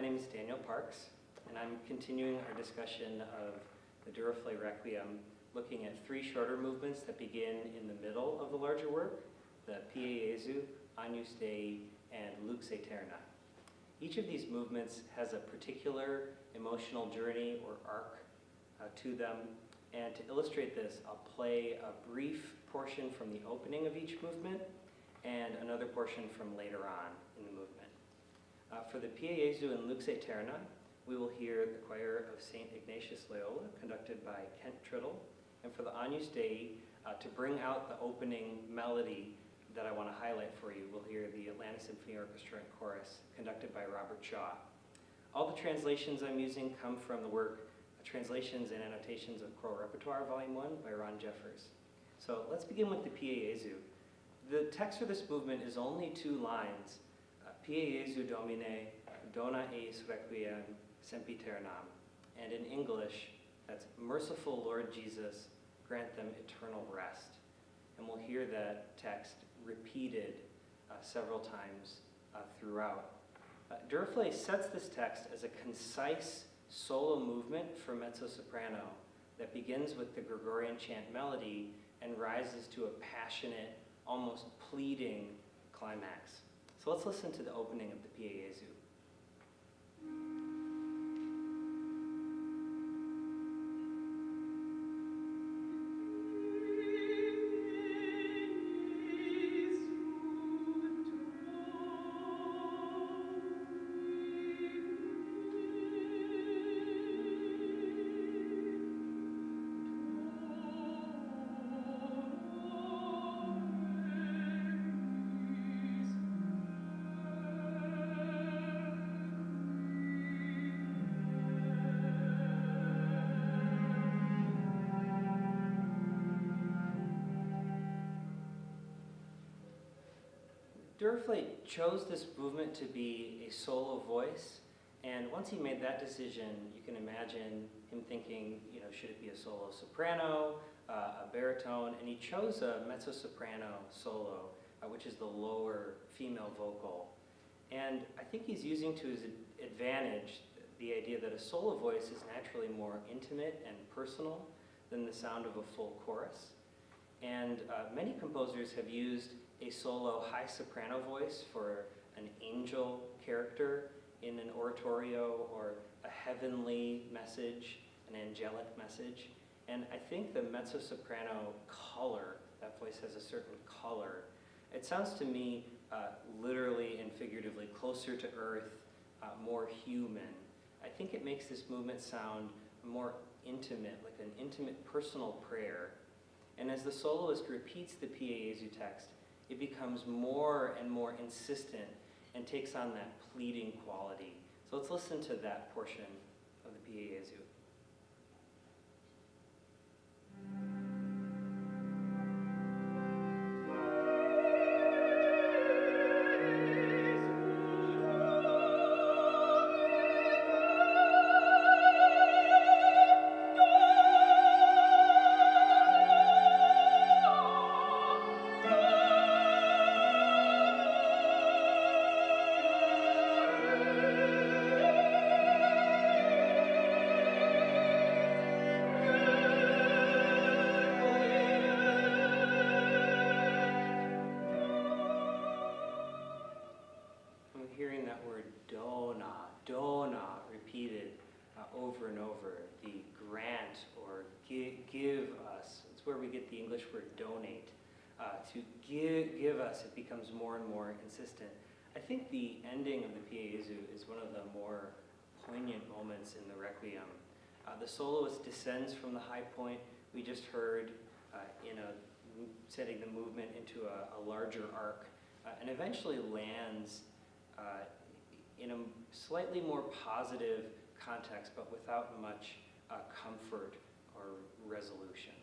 my name is Daniel Parks, and I'm continuing our discussion of the Durufle Requiem, looking at three shorter movements that begin in the middle of the larger work, the Pie Jesu, Agnus Dei, and Lux Aeterna. Each of these movements has a particular emotional journey or arc to them, and to illustrate this, I'll play a brief portion from the opening of each movement and another portion from later on in the movement. For the Pie Jesu and Lux Aeterna, we will hear the choir of St. Ignatius Loyola, conducted by Kent Triddle. And for the Agnus Dei, to bring out the opening melody that I want to highlight for you, we'll hear the Atlanta Symphony Orchestra and Chorus, conducted by Robert Shaw. All the translations I'm using come from the work, Translations and Annotations of Choral Repertoire, Volume 1, by Ron Jeffers. So let's begin with the Pie Jesu. The text for this movement is only 2 lines. Pie Jesu Domine, dona eis requiem sempiternam. And in English, that's merciful Lord Jesus, grant them eternal rest. And we'll hear that text repeated several times throughout. Durufle sets this text as a concise solo movement for mezzo-soprano that begins with the Gregorian chant melody and rises to a passionate, almost pleading climax. So let's listen to the opening of the Pie Jesu. Durufle chose this movement to be a solo voice, and once he made that decision, you can imagine him thinking, should it be a solo soprano, a baritone, and he chose a mezzo-soprano solo, which is the lower female vocal. And I think he's using to his advantage the idea that a solo voice is naturally more intimate and personal than the sound of a full chorus. And many composers have used a solo high soprano voice for an angel character in an oratorio or a heavenly message, an angelic message. And I think the mezzo-soprano color, that voice has a certain color. It sounds to me literally and figuratively closer to earth, more human. I think it makes this movement sound more intimate, like an intimate personal prayer. And as the soloist repeats the Pie Jesu text, it becomes more and more insistent and takes on that pleading quality. So let's listen to that portion of the Pie Jesu. Over and over, the grant or give us. It's where we get the English word donate. To give us, it becomes more and more insistent. I think the ending of the Pie Jesu is one of the more poignant moments in the Requiem. The soloist descends from the high point we just heard setting the movement into a larger arc, and eventually lands in a slightly more positive context, but without much comfort or resolution.